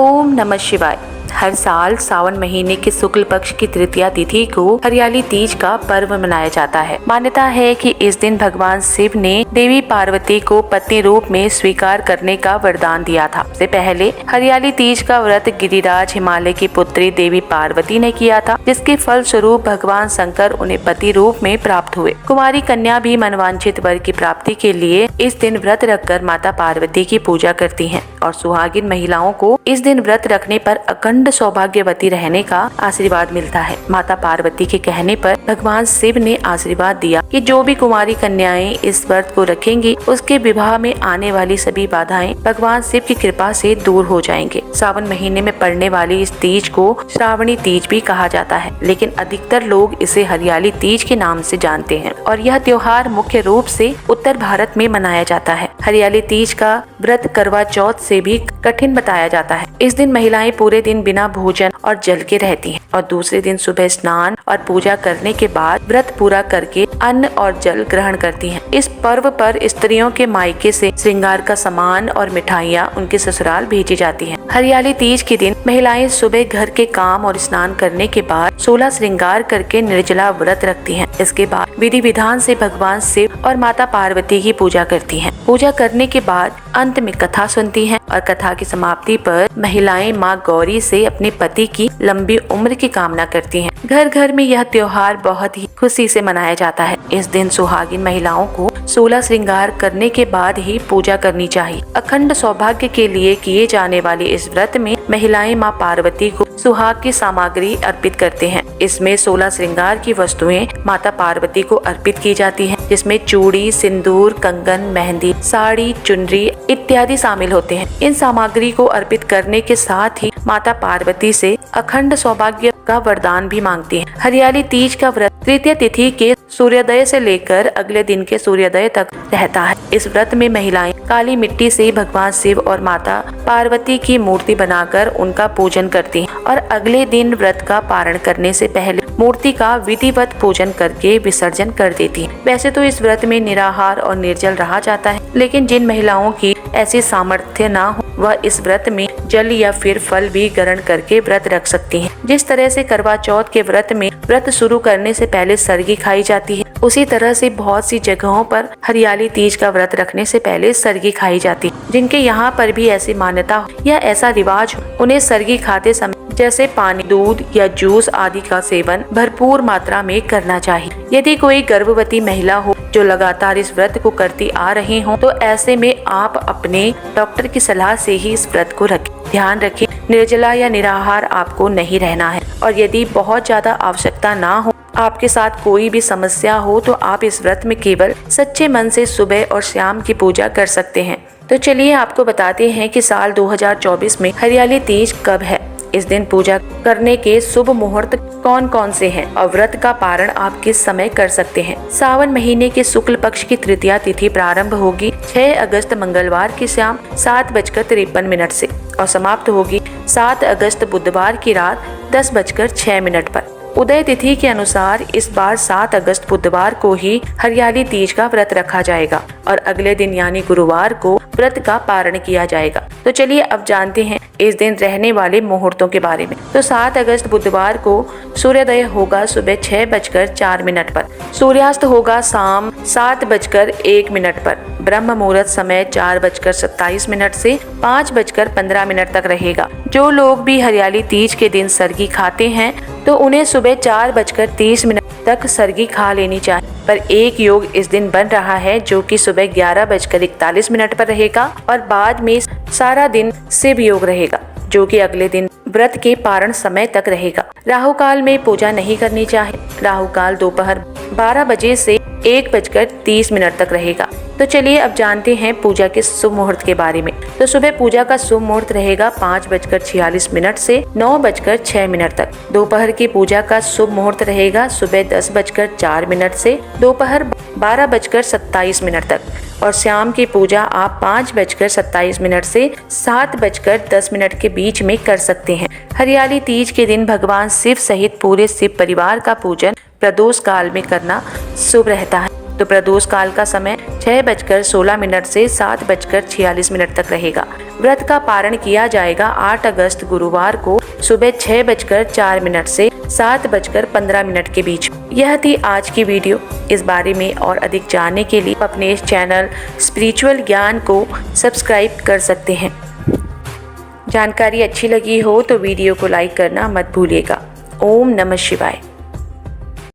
ओम नमः शिवाय। हर साल सावन महीने के शुक्ल पक्ष की तृतीया तिथि को हरियाली तीज का पर्व मनाया जाता है। मान्यता है कि इस दिन भगवान शिव ने देवी पार्वती को पत्नी रूप में स्वीकार करने का वरदान दिया था। इससे पहले हरियाली तीज का व्रत गिरिराज हिमालय की पुत्री देवी पार्वती ने किया था, जिसके फल स्वरूप भगवान शंकर उन्हें पति रूप में प्राप्त हुए। कुमारी कन्या भी मनवांछित वर की प्राप्ति के लिए इस दिन व्रत रखकर माता पार्वती की पूजा करती हैं और सुहागिन महिलाओं को इस दिन व्रत रखने पर अखंड सौभाग्यवती रहने का आशीर्वाद मिलता है। माता पार्वती के कहने पर भगवान शिव ने आशीर्वाद दिया कि जो भी कुमारी कन्याएं इस व्रत को रखेंगी, उसके विवाह में आने वाली सभी बाधाएं भगवान शिव की कृपा से दूर हो जाएंगे। सावन महीने में पड़ने वाली इस तीज को श्रावणी तीज भी कहा जाता है, लेकिन अधिकतर लोग इसे हरियाली तीज के नाम से जानते हैं और यह त्योहार मुख्य रूप से उत्तर भारत में मनाया जाता है। हरियाली तीज का व्रत करवा चौथ से भी कठिन बताया जाता है। इस दिन महिलाएं पूरे दिन बिना भोजन और जल के रहती हैं और दूसरे दिन सुबह स्नान और पूजा करने के बाद व्रत पूरा करके अन्न और जल ग्रहण करती हैं। इस पर्व पर स्त्रियों के मायके से श्रृंगार का सामान और मिठाइयाँ उनके ससुराल भेजी जाती हैं। हरियाली तीज के दिन महिलाएं सुबह घर के काम और स्नान करने के बाद 16 श्रृंगार करके निर्जला व्रत रखती हैं। इसके बाद विधि विधान से भगवान शिव और माता पार्वती की पूजा करती हैं। पूजा करने के बाद अंत में कथा सुनती हैं और कथा की समाप्ति पर महिलाएं माँ गौरी से अपने पति की लंबी उम्र की कामना करती हैं। घर घर में यह त्योहार बहुत ही खुशी से मनाया जाता है। इस दिन सुहागिन महिलाओं को 16 श्रृंगार करने के बाद ही पूजा करनी चाहिए। अखंड सौभाग्य के लिए किए जाने वाले इस व्रत में महिलाएं माँ पार्वती को सुहाग की सामग्री अर्पित करते हैं। इसमें 16 श्रृंगार की वस्तुएं माता पार्वती को अर्पित की जाती हैं, जिसमें चूड़ी, सिंदूर, कंगन, मेहंदी, साड़ी, चुनरी इत्यादि शामिल होते हैं। इन सामग्री को अर्पित करने के साथ ही माता पार्वती से अखंड सौभाग्य का वरदान भी मांगती हैं। हरियाली तीज का व्रत तृतीय तिथि के सूर्योदय से लेकर अगले दिन के सूर्योदय तक रहता है। इस व्रत में महिलाएं काली मिट्टी से भगवान शिव और माता पार्वती की मूर्ति बनाकर उनका पूजन करती हैं और अगले दिन व्रत का पारण करने से पहले मूर्ति का विधिवत पूजन करके विसर्जन कर देती हैं। वैसे तो इस व्रत में निराहार और निर्जल रहा जाता है, लेकिन जिन महिलाओं की ऐसी सामर्थ्य ना हो वह इस व्रत में जल या फिर फल भी ग्रहण करके व्रत रख सकती हैं। जिस तरह से करवा चौथ के व्रत में व्रत शुरू करने से पहले सरगी खाई जाती है, उसी तरह से बहुत सी जगहों पर हरियाली तीज का व्रत रखने से पहले सरगी खाई जाती है। जिनके यहाँ पर भी ऐसी मान्यता हो या ऐसा रिवाज हो, उन्हें सरगी खाते समय जैसे पानी, दूध या जूस आदि का सेवन भरपूर मात्रा में करना चाहिए। यदि कोई गर्भवती महिला हो जो लगातार इस व्रत को करती आ रही हो, तो ऐसे में आप अपने डॉक्टर की सलाह से ही इस व्रत को रखें। ध्यान रखें, निर्जला या निराहार आपको नहीं रहना है और यदि बहुत ज्यादा आवश्यकता ना हो, आपके साथ कोई भी समस्या हो, तो आप इस व्रत में केवल सच्चे मन से सुबह और शाम की पूजा कर सकते हैं। तो चलिए आपको बताते हैं कि साल 2024 में हरियाली तीज कब है। इस दिन पूजा करने के शुभ मुहूर्त कौन कौन से हैं और व्रत का पारण आप किस समय कर सकते हैं। सावन महीने के शुक्ल पक्ष की तृतीया तिथि प्रारंभ होगी 6 अगस्त मंगलवार की शाम 7:53 से और समाप्त होगी 7 अगस्त बुधवार की रात 10:06 पर। उदय तिथि के अनुसार इस बार 7 अगस्त बुधवार को ही हरियाली तीज का व्रत रखा जाएगा और अगले दिन यानी गुरुवार को व्रत का पारण किया जाएगा। तो चलिए अब जानते हैं इस दिन रहने वाले मुहूर्तों के बारे में। तो 7 अगस्त बुधवार को सूर्योदय होगा सुबह 6:04 पर, सूर्यास्त होगा शाम 7:01 पर, ब्रह्म मुहूर्त समय 4:27 से 5:15 तक रहेगा। जो लोग भी हरियाली तीज के दिन सरगी खाते हैं तो उन्हें सुबह 4:30 तक सरगी खा लेनी चाहिए, पर एक योग इस दिन बन रहा है जो कि सुबह 11:41 पर रहेगा और बाद में सारा दिन शिव योग रहेगा जो कि अगले दिन व्रत के पारण समय तक रहेगा। राहु काल में पूजा नहीं करनी चाहिए। राहु काल दोपहर 12 बजे से 1:30 तक रहेगा। तो चलिए अब जानते हैं पूजा के शुभ मुहूर्त के बारे में। तो सुबह पूजा का शुभ मुहूर्त रहेगा 5:46 से 9:06 तक। दोपहर की पूजा का शुभ मुहूर्त रहेगा सुबह 10:04 से दोपहर 12:27 तक और शाम की पूजा आप 5:27 से 7:10 के बीच में कर सकते हैं। हरियाली तीज के दिन भगवान शिव सहित पूरे शिव परिवार का पूजन प्रदोष काल में करना शुभ रहता है। तो प्रदोष काल का समय 6:16 से 7:46 तक रहेगा। व्रत का पारण किया जाएगा 8 अगस्त गुरुवार को सुबह 6:04 से 7:15 के बीच। यह थी आज की वीडियो। इस बारे में और अधिक जानने के लिए अपने इस चैनल स्पिरिचुअल ज्ञान को सब्सक्राइब कर सकते हैं। जानकारी अच्छी लगी हो तो वीडियो को लाइक करना मत भूलिएगा। ओम नमः शिवाय।